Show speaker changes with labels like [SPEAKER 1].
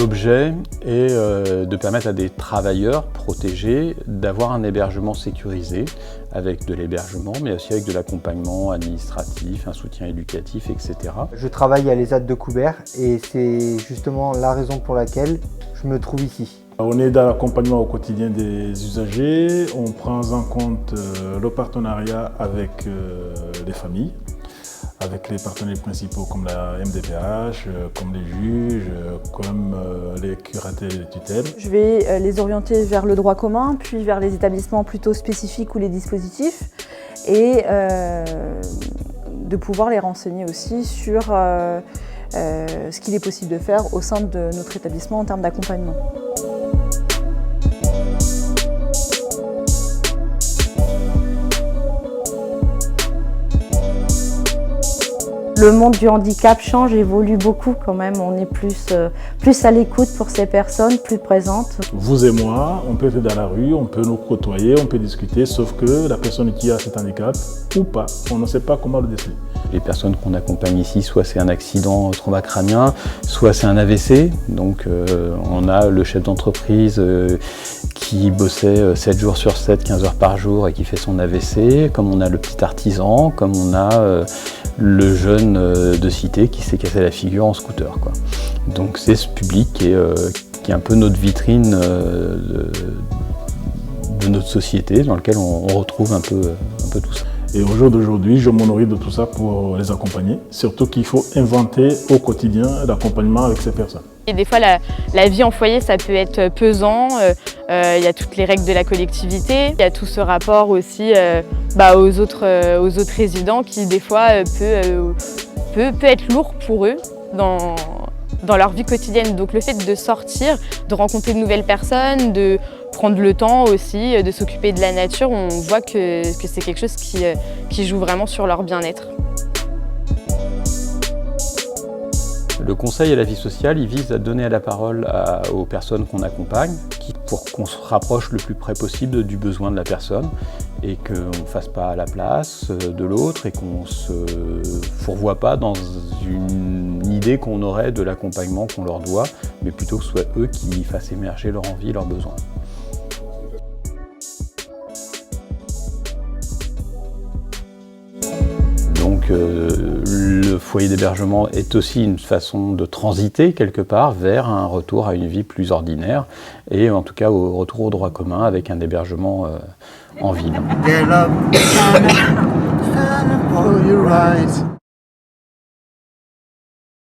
[SPEAKER 1] L'objet est de permettre à des travailleurs protégés d'avoir un hébergement sécurisé, avec de l'hébergement, mais aussi avec de l'accompagnement administratif, un soutien éducatif, etc.
[SPEAKER 2] Je travaille à l'ESAT de Coubert et c'est justement la raison pour laquelle je me trouve ici.
[SPEAKER 3] On est dans l'accompagnement au quotidien des usagers, on prend en compte le partenariat avec les familles, avec les partenaires principaux comme la MDPH, comme les juges, comme les curatelles et les tutelles.
[SPEAKER 4] Je vais les orienter vers le droit commun, puis vers les établissements plutôt spécifiques ou les dispositifs, et de pouvoir les renseigner aussi sur ce qu'il est possible de faire au sein de notre établissement en termes d'accompagnement. Le monde du handicap change, évolue beaucoup quand même. On est plus à l'écoute pour ces personnes, plus présentes.
[SPEAKER 3] Vous et moi, on peut être dans la rue, on peut nous côtoyer, on peut discuter, sauf que la personne qui a cet handicap, ou pas, on ne sait pas comment le déceler.
[SPEAKER 1] Les personnes qu'on accompagne ici, soit c'est un accident thoraco-crânien, soit c'est un AVC. Donc on a le chef d'entreprise qui bossait 7 jours sur 7, 15 heures par jour et qui fait son AVC, comme on a le petit artisan, comme on a le jeune de cité qui s'est cassé la figure en scooter, quoi. Donc c'est ce public qui est un peu notre vitrine de notre société, dans lequel on retrouve un peu tout ça.
[SPEAKER 3] Et au jour d'aujourd'hui, je me nourris de tout ça pour les accompagner. Surtout qu'il faut inventer au quotidien l'accompagnement avec ces personnes.
[SPEAKER 5] Et des fois, la vie en foyer, ça peut être pesant. Il y a toutes les règles de la collectivité. Il y a tout ce rapport aussi aux autres résidents qui, des fois, peut être lourd pour eux dans leur vie quotidienne. Donc le fait de sortir, de rencontrer de nouvelles personnes, de prendre le temps aussi, de s'occuper de la nature, on voit que c'est quelque chose qui joue vraiment sur leur bien-être.
[SPEAKER 1] Le conseil à la vie sociale, il vise à donner la parole aux personnes qu'on accompagne, pour qu'on se rapproche le plus près possible du besoin de la personne et qu'on ne fasse pas à la place de l'autre et qu'on ne se fourvoie pas dans une idée qu'on aurait de l'accompagnement qu'on leur doit, mais plutôt que ce soit eux qui fassent émerger leur envie, leurs besoins. Donc le foyer d'hébergement est aussi une façon de transiter quelque part vers un retour à une vie plus ordinaire et en tout cas au retour au droit commun avec un hébergement en ville.